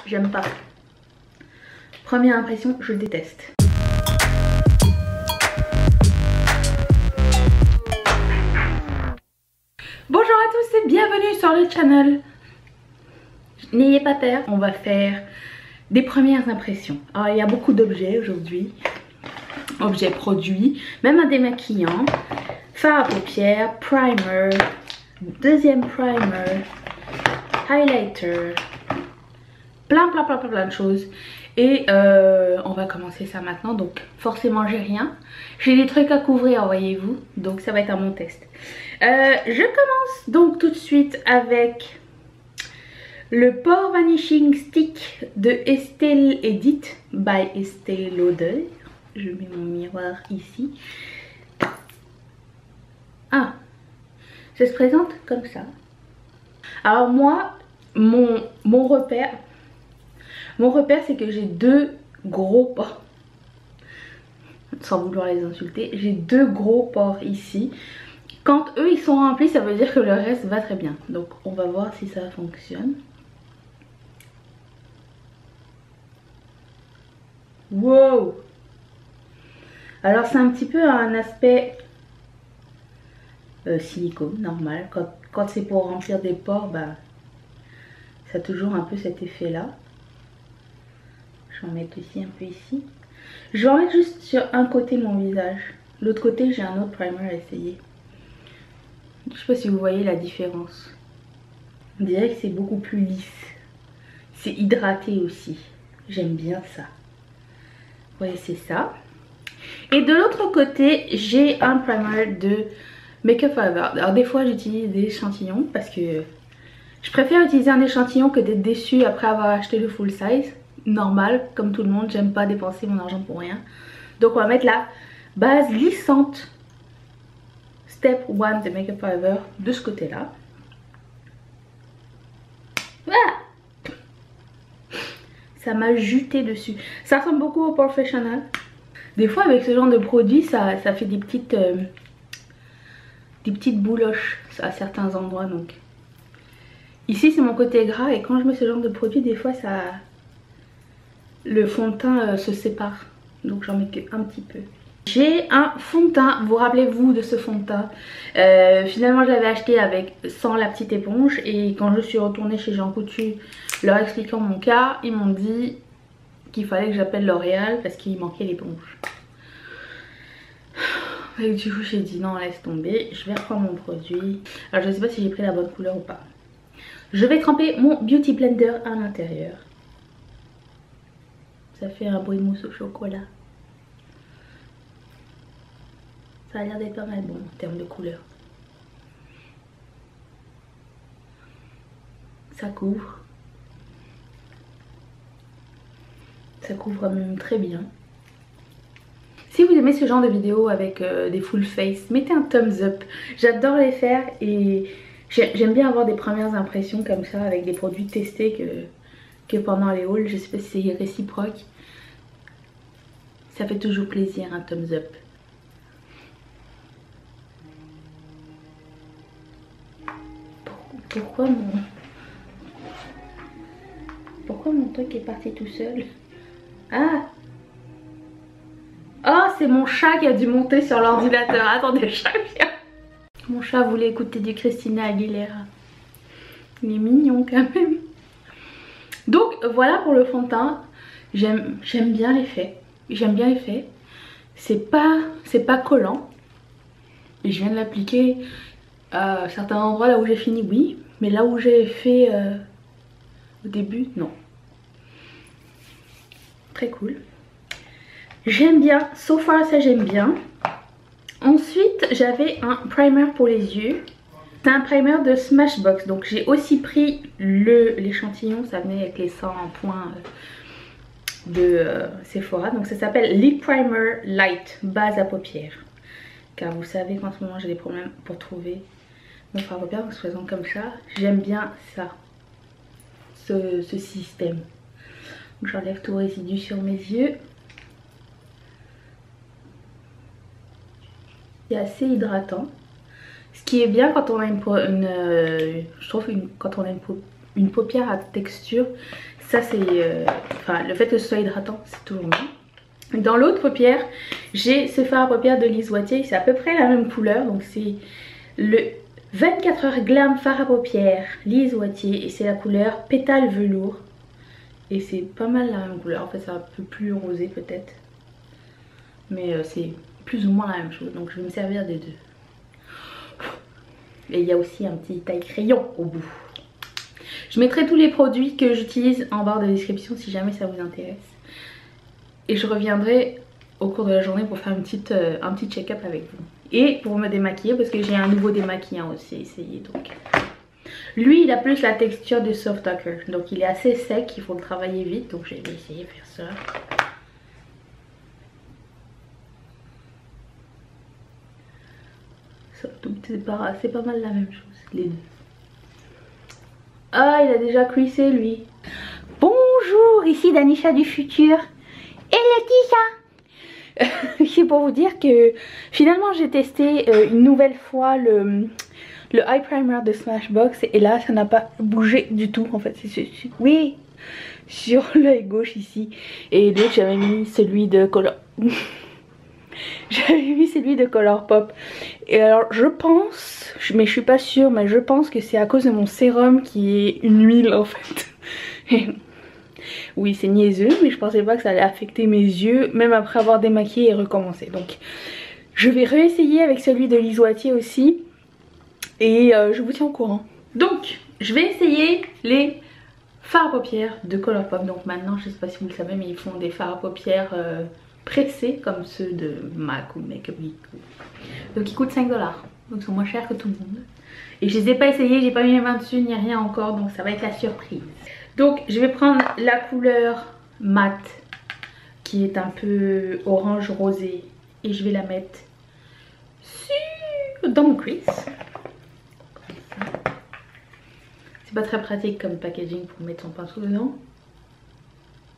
J'aime pas. Première impression, je déteste. Bonjour à tous et bienvenue sur le channel. N'ayez pas peur, on va faire des premières impressions. Alors il y a beaucoup d'objets aujourd'hui. Objets produits, même un démaquillant, fard à paupières, primer, deuxième primer, highlighter, plein de choses. Et on va commencer ça maintenant. Donc forcément j'ai rien. J'ai des trucs à couvrir, voyez-vous. Donc ça va être un bon test. Je commence donc tout de suite avec le Pore Vanishing Stick de Estée Edit by Estée Lauder. Je mets mon miroir ici. Ah, ça se présente comme ça. Alors moi, mon repère c'est que j'ai deux gros pores. Sans vouloir les insulter, j'ai deux gros pores ici. Quand eux ils sont remplis, ça veut dire que le reste va très bien. Donc on va voir si ça fonctionne. Wow! Alors c'est un petit peu un aspect silicone normal. Quand c'est pour remplir des pores, bah, ça a toujours un peu cet effet là. Je vais en mettre aussi un peu ici. Je vais en mettre juste sur un côté de mon visage. L'autre côté j'ai un autre primer à essayer. Je sais pas si vous voyez la différence. On dirait que c'est beaucoup plus lisse. C'est hydraté aussi. J'aime bien ça. Vous voyez, c'est ça. Et de l'autre côté, j'ai un primer de Make Up For Ever. Alors des fois, j'utilise des échantillons parce que je préfère utiliser un échantillon que d'être déçue après avoir acheté le full size. Normal, comme tout le monde, j'aime pas dépenser mon argent pour rien. Donc on va mettre la base lissante Step 1 de Make Up For Ever de ce côté-là. Ah, ça m'a juté dessus. Ça ressemble beaucoup au Professional. Des fois avec ce genre de produit, ça fait des petites bouloches à certains endroits. Donc ici c'est mon côté gras et quand je mets ce genre de produit, des fois le fond de teint se sépare. Donc j'en mets qu'un petit peu. J'ai un fond de teint, vous rappelez-vous de ce fond de teint. Finalement je l'avais acheté sans la petite éponge. Et quand je suis retournée chez Jean Coutu leur expliquant mon cas, ils m'ont dit qu'il fallait que j'appelle L'Oréal parce qu'il manquait l'éponge. Et du coup j'ai dit non, laisse tomber, je vais reprendre mon produit. Alors je sais pas si j'ai pris la bonne couleur ou pas. Je vais tremper mon Beauty Blender à l'intérieur. Ça fait un bruit de mousse au chocolat. Ça a l'air d'être pas mal bon en termes de couleur. Ça couvre. Ça couvre même très bien. Si vous aimez ce genre de vidéos avec des full face, mettez un thumbs up. J'adore les faire et j'aime bien avoir des premières impressions comme ça avec des produits testés que pendant les hauls. Je sais pas si c'est réciproque. Ça fait toujours plaisir un thumbs up. Pourquoi mon truc est parti tout seul? Ah! Oh, c'est mon chat qui a dû monter sur l'ordinateur. Attendez, le chat vient. Mon chat voulait écouter du Christina Aguilera. Il est mignon quand même. Donc voilà pour le fond de teint. J'aime bien l'effet. J'aime bien l'effet. C'est pas collant. Et je viens de l'appliquer à certains endroits là où j'ai fini, oui. Mais là où j'ai fait au début, non. Très cool. J'aime bien, so far ça j'aime bien. Ensuite j'avais un primer pour les yeux. C'est un primer de Smashbox. Donc j'ai aussi pris l'échantillon. Ça venait avec les 100 points de Sephora. Donc ça s'appelle Lip Primer Light, base à paupières. Car vous savez qu'en ce moment j'ai des problèmes pour trouver mon fard à paupières. Donc se présente comme ça. J'aime bien ça, ce système. J'enlève tout résidu sur mes yeux. C'est assez hydratant. Ce qui est bien quand on a je trouve quand on a une peau une paupière à texture. Ça c'est... enfin, le fait que ce soit hydratant, c'est toujours bien. Dans l'autre paupière, j'ai ce fard à paupières de Lise Watier. C'est à peu près la même couleur. Donc c'est le 24 heures Glam fard à paupières Lise Watier. Et c'est la couleur pétale velours. Et c'est pas mal la même couleur. En fait c'est un peu plus rosé peut-être. Mais c'est plus ou moins la même chose. Donc je vais me servir des deux. Et il y a aussi un petit taille crayon au bout. Je mettrai tous les produits que j'utilise en barre de description si jamais ça vous intéresse. Et je reviendrai au cours de la journée pour faire un petit check-up avec vous. Et pour me démaquiller parce que j'ai un nouveau démaquillant aussi à essayer. Donc. Lui il a plus la texture de Soft Talker. Donc il est assez sec, il faut le travailler vite. Donc je vais essayer de faire ça. C'est pas mal la même chose, les deux. Ah, il a déjà cuissé lui. Bonjour, ici Danisha du futur. Et Laetitia. C'est pour vous dire que finalement j'ai testé une nouvelle fois le eye primer de Smashbox. Et là ça n'a pas bougé du tout en fait. Oui, sur l'œil gauche ici. Et donc j'avais mis celui de Color... J'avais mis celui de Colourpop. Et alors je pense, mais je suis pas sûre, mais je pense que c'est à cause de mon sérum qui est une huile en fait. Oui c'est niaiseux, mais je pensais pas que ça allait affecter mes yeux, même après avoir démaquillé et recommencé. Donc je vais réessayer avec celui de Lise Watier aussi. Et je vous tiens au courant. Donc je vais essayer les fards à paupières de Colourpop. Donc maintenant je sais pas si vous le savez, mais ils font des fards à paupières pressés comme ceux de MAC ou Make Up Geek. Donc ils coûtent 5 $. Donc ils sont moins chers que tout le monde. Et je les ai pas essayés, j'ai pas mis mes mains dessus ni rien encore, donc ça va être la surprise. Donc je vais prendre la couleur mat qui est un peu orange rosé et je vais la mettre dans mon crease. C'est pas très pratique comme packaging pour mettre son pinceau dedans.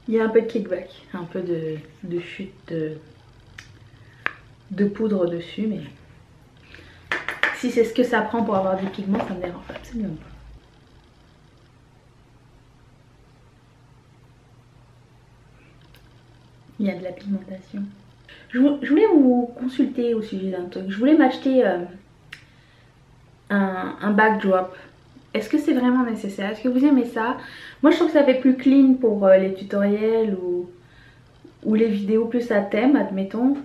Il y a un peu de kickback, un peu de chute de poudre dessus, mais si c'est ce que ça prend pour avoir du pigment, ça me dérange absolument pas. Il y a de la pigmentation. Je voulais vous consulter au sujet d'un truc. Je voulais m'acheter un backdrop. Est-ce que c'est vraiment nécessaire? Est-ce que vous aimez ça? Moi je trouve que ça fait plus clean pour les tutoriels ou les vidéos plus à thème, admettons.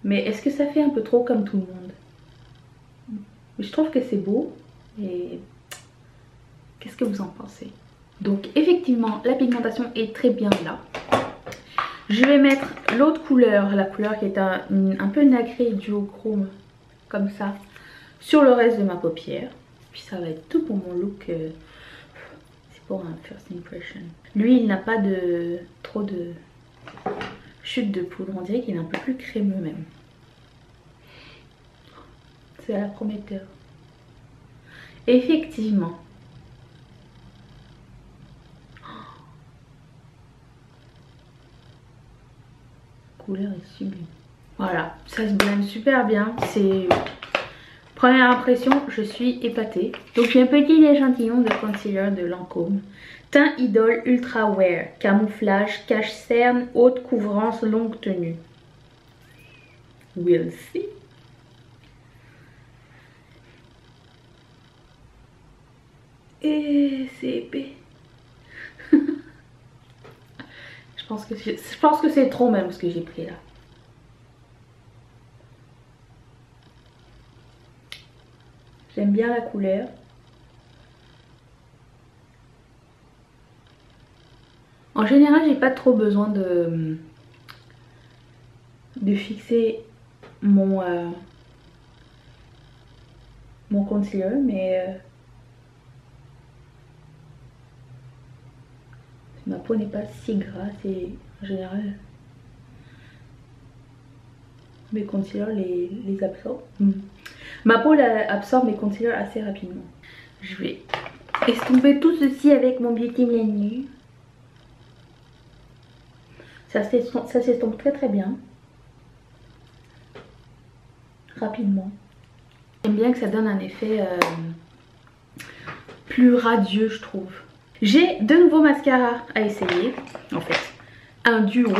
Mais est-ce que ça fait un peu trop comme tout le monde? Je trouve que c'est beau. Et qu'est-ce que vous en pensez? Donc effectivement la pigmentation est très bien là. Je vais mettre l'autre couleur, la couleur qui est un peu nacré duochrome comme ça, sur le reste de ma paupière. Puis ça va être tout pour mon look. C'est pour un first impression. Lui il n'a pas trop de chute de poudre. On dirait qu'il est un peu plus crémeux même. C'est à la prometteur. Effectivement. Couleur est sublime. Voilà, ça se blende super bien. C'est... Première impression, je suis épatée. Donc j'ai un petit échantillon de concealer de Lancôme. Teint Idole Ultra Wear. Camouflage, cache-cerne, haute couvrance, longue tenue. We'll see. Et c'est épais. Je pense que c'est trop même ce que j'ai pris là. J'aime bien la couleur. En général, j'ai pas trop besoin de fixer mon concealer, mais ma peau n'est pas si grasse et en général mes concealers les absorbent. Ma peau absorbe mes concealers assez rapidement. Je vais estomper tout ceci avec mon Beauty Blender. Ça s'estompe très très bien. Rapidement. J'aime bien que ça donne un effet plus radieux, je trouve. J'ai deux nouveaux mascaras à essayer, en fait, un duo.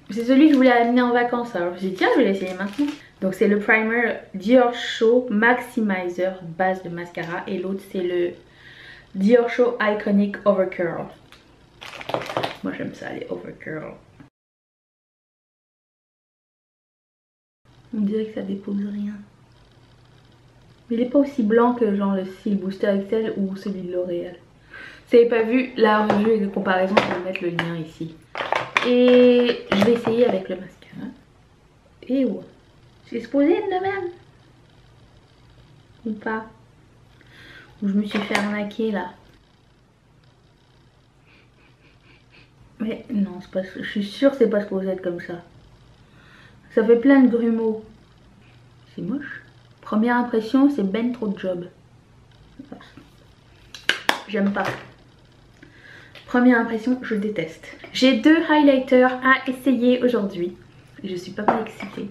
C'est celui que je voulais amener en vacances, alors je me suis dit tiens je vais l'essayer maintenant. Donc c'est le primer Dior Show Maximizer base de mascara et l'autre c'est le Dior Show Iconic Overcurl. Moi j'aime ça les Overcurl. On dirait que ça dépose rien. Mais il n'est pas aussi blanc que genre le Seal Booster Excel ou celui de L'Oréal. Si vous n'avez pas vu la revue de comparaison, je vais mettre le lien ici. Et je vais essayer avec le mascara. Et ouais. C'est supposé être de même. Ou pas. Ou je me suis fait arnaquer là. Mais non, pas, je suis sûre que c'est pas supposé être comme ça. Ça fait plein de grumeaux. C'est moche. Première impression, c'est ben trop de job. J'aime pas. Première impression, je déteste. J'ai deux highlighters à essayer aujourd'hui. Je suis pas mal excitée.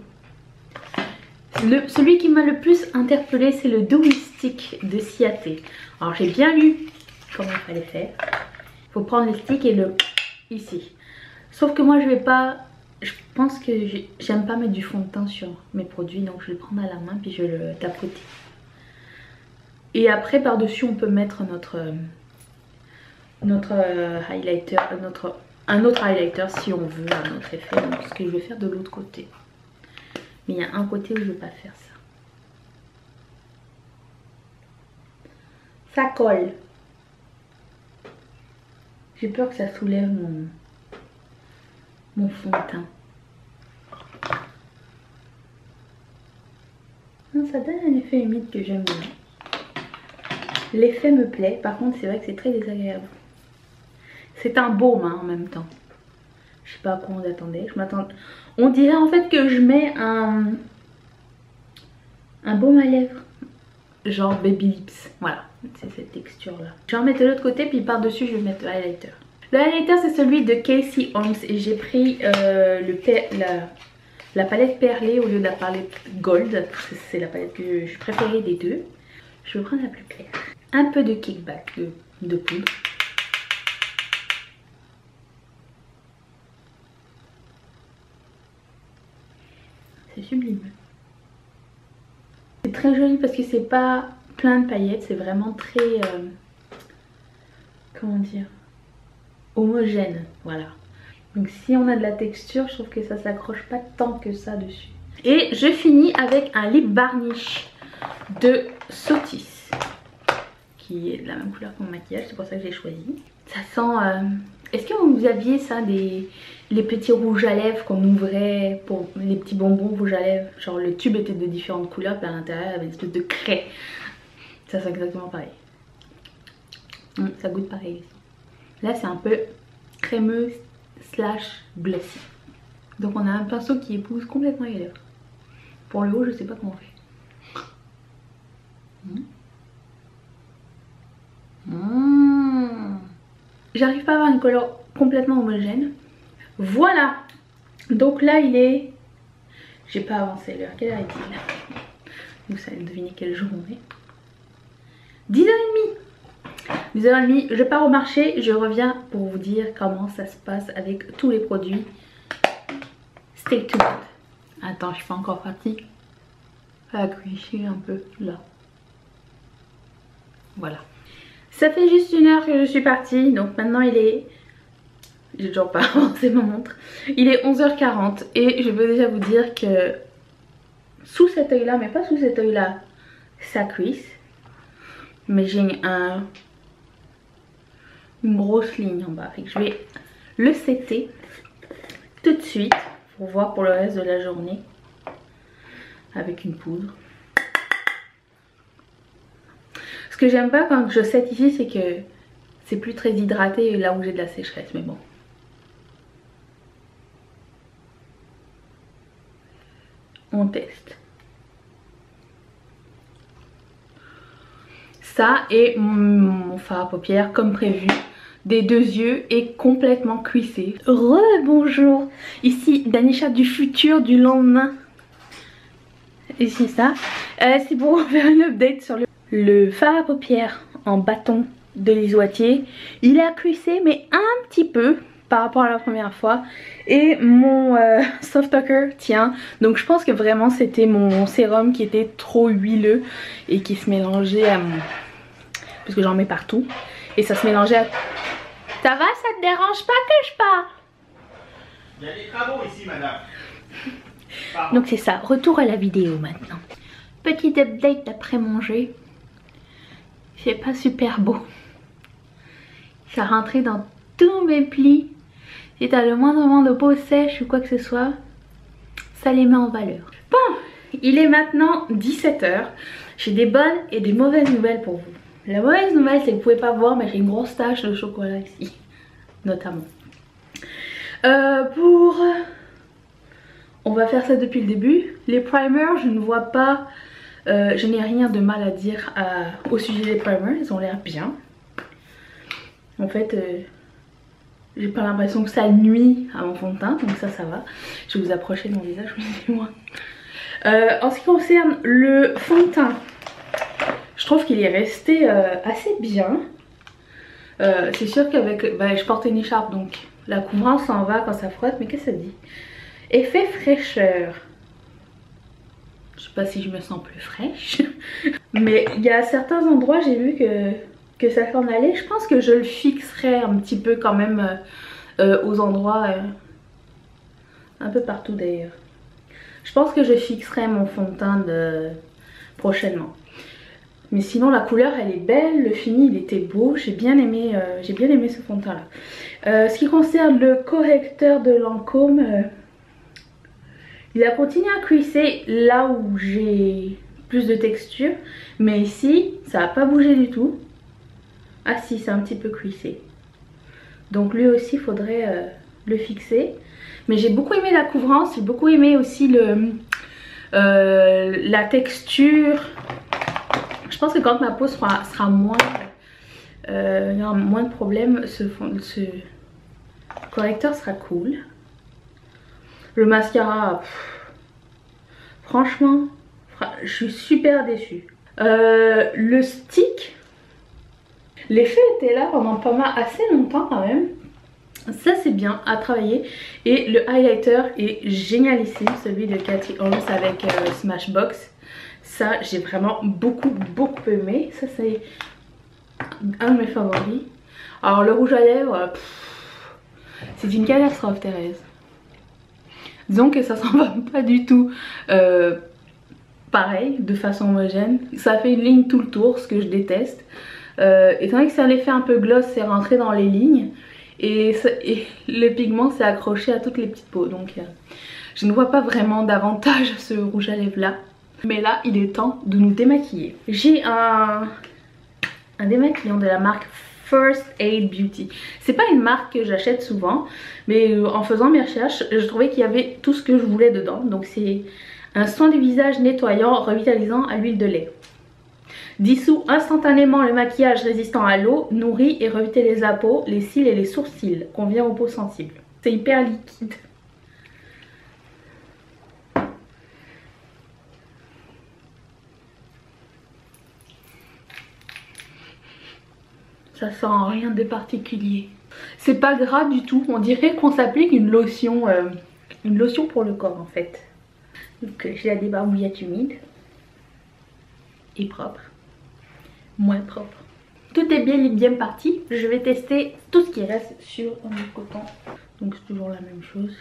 Celui qui m'a le plus interpellée, c'est le Dewy Stick de Ciaté. Alors j'ai bien lu comment il fallait faire. Il faut prendre le stick et le ici. Sauf que moi je vais pas... Je pense que j'aime pas mettre du fond de teint sur mes produits. Donc je vais le prendre à la main puis je vais le tapoter. Et après par dessus on peut mettre highlighter, un autre highlighter si on veut un autre effet. Donc ce que je vais faire de l'autre côté. Mais il y a un côté où je ne vais pas faire ça. Ça colle. J'ai peur que ça soulève mon fond de teint. Non, ça donne un effet humide que j'aime bien. L'effet me plaît. Par contre, c'est vrai que c'est très désagréable. C'est un baume hein, en même temps. Je sais pas à quoi on attendait. On dirait en fait que je mets un baume à lèvres. Genre Baby Lips. Voilà, c'est cette texture là. Je vais en mettre de l'autre côté puis par dessus je vais mettre le highlighter. Le highlighter c'est celui de Casey Holmes et j'ai pris la palette perlée au lieu de la palette gold. C'est la palette que je préférais des deux. Je vais prendre la plus claire. Un peu de kickback de poudre. C'est sublime. C'est très joli parce que c'est pas plein de paillettes, c'est vraiment très comment dire, homogène, voilà. Donc si on a de la texture, je trouve que ça s'accroche pas tant que ça dessus. Et je finis avec un lip varnish de Sotis qui est de la même couleur que mon maquillage, c'est pour ça que j'ai choisi. Ça sent est-ce que vous aviez ça, les petits rouges à lèvres qu'on ouvrait pour les petits bonbons rouges à lèvres? Genre le tube était de différentes couleurs, puis à l'intérieur il y avait une espèce de craie. Ça sent exactement pareil. Ça goûte pareil aussi. Là c'est un peu crémeux slash glossy. Donc on a un pinceau qui épouse complètement les lèvres. Pour le haut je sais pas comment on fait. J'arrive pas à avoir une couleur complètement homogène. Voilà. Donc là il est... J'ai pas avancé l'heure. Quelle heure est-il? Vous savez deviner quel jour on est. 10h30. 10h30, je pars au marché. Je reviens pour vous dire comment ça se passe avec tous les produits. Stay tuned. Attends, je suis pas encore partie. À cuire un peu là. Voilà. Ça fait juste 1 heure que je suis partie. Donc maintenant il est... J'ai toujours pas avancé ma montre. Il est 11h40 et je peux déjà vous dire que sous cet œil là, mais pas sous cet œil là, ça cuisse. Mais j'ai une grosse ligne en bas. Je vais le setter tout de suite pour voir pour le reste de la journée avec une poudre. Ce que j'aime pas quand je set ici, c'est que c'est plus très hydraté là où j'ai de la sécheresse, mais bon. On teste. Ça et mon fard à paupières comme prévu des 2 yeux est complètement cuissé. Bonjour, ici Danisha du futur, du lendemain. Et c'est ça. C'est pour faire une update sur le fard à paupières en bâton de l'Isoitier. Il a cuissé mais un petit peu par rapport à la première fois. Et mon Soft Talker tient. Donc je pense que vraiment c'était mon sérum qui était trop huileux et qui se mélangeait à mon... parce que j'en mets partout. Et ça se mélangeait à... Ça va, ça te dérange pas que je parle? Il y a des travaux ici, madame. Donc c'est ça, retour à la vidéo maintenant. Petite update d'après manger. C'est pas super beau. Ça rentrait dans tous mes plis. Si t'as le moindrement de peau sèche ou quoi que ce soit, ça les met en valeur. Bon, il est maintenant 17 h. J'ai des bonnes et des mauvaises nouvelles pour vous. La mauvaise nouvelle, c'est que vous pouvez pas voir, mais j'ai une grosse tache de chocolat ici, notamment. On va faire ça depuis le début. Les primers, je ne vois pas, je n'ai rien de mal à dire au sujet des primers, ils ont l'air bien. En fait, j'ai pas l'impression que ça nuit à mon fond de teint, donc ça va. Je vais vous approcher de mon visage, moi. En ce qui concerne le fond de teint, je trouve qu'il est resté assez bien. C'est sûr qu'avec, je porte une écharpe, donc la couvrance s'en va quand ça frotte, mais qu'est-ce que ça dit? Effet fraîcheur. Je sais pas si je me sens plus fraîche. Mais il y a certains endroits, j'ai vu que ça s'en allait. Je pense que je le fixerai un petit peu quand même aux endroits, un peu partout d'ailleurs. Je pense que je fixerai mon fond de teint prochainement. Mais sinon la couleur elle est belle, le fini il était beau, j'ai bien aimé ce fond de teint là. Ce qui concerne le correcteur de Lancôme, il a continué à cuisser là où j'ai plus de texture, mais ici ça n'a pas bougé du tout. Ah si, c'est un petit peu cuissé. Donc lui aussi il faudrait le fixer. Mais j'ai beaucoup aimé la couvrance, j'ai beaucoup aimé aussi la texture. Je pense que quand ma peau sera moins, il y aura moins de problèmes, ce correcteur sera cool. Le mascara, franchement, je suis super déçue. Le stick, l'effet était là pendant assez longtemps quand même. Ça c'est bien à travailler. Et le highlighter est génialissime, celui de Katy Holmes avec Smashbox. Ça j'ai vraiment beaucoup aimé. Ça c'est un de mes favoris. Alors le rouge à lèvres, c'est une catastrophe Thérèse. Disons que ça s'en va pas du tout pareil, de façon homogène. Ça fait une ligne tout le tour, ce que je déteste. Étant donné que c'est un effet un peu gloss, c'est rentré dans les lignes. Et le pigment s'est accroché à toutes les petites peaux. Donc je ne vois pas vraiment d'avantage à ce rouge à lèvres là. Mais là il est temps de nous démaquiller. J'ai un démaquillant de la marque First Aid Beauty. C'est pas une marque que j'achète souvent, mais en faisant mes recherches je trouvais qu'il y avait tout ce que je voulais dedans. Donc c'est un soin du visage nettoyant, revitalisant à l'huile de lait. Dissout instantanément le maquillage résistant à l'eau, nourrit et revitalise la peau, les cils et les sourcils. Convient aux peaux sensibles. C'est hyper liquide. Ça sent rien de particulier. C'est pas gras du tout. On dirait qu'on s'applique une lotion pour le corps en fait. Donc j'ai la débarbouillette humide et propre. Moins propre. Tout est bien parti. Je vais tester tout ce qui reste sur mon coton. Donc c'est toujours la même chose.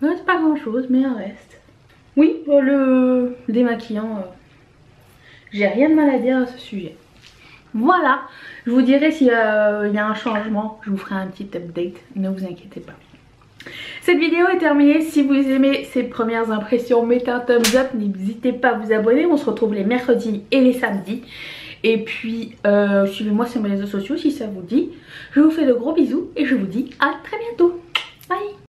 Ouais, c'est pas grand chose mais il reste. Oui, le démaquillant, j'ai rien de mal à dire à ce sujet. Voilà, je vous dirai s'il y a un changement, je vous ferai un petit update, ne vous inquiétez pas. Cette vidéo est terminée. Si vous aimez ces premières impressions, mettez un thumbs up, n'hésitez pas à vous abonner. On se retrouve les mercredis et les samedis. Et puis suivez-moi sur mes réseaux sociaux si ça vous dit. Je vous fais de gros bisous et je vous dis à très bientôt.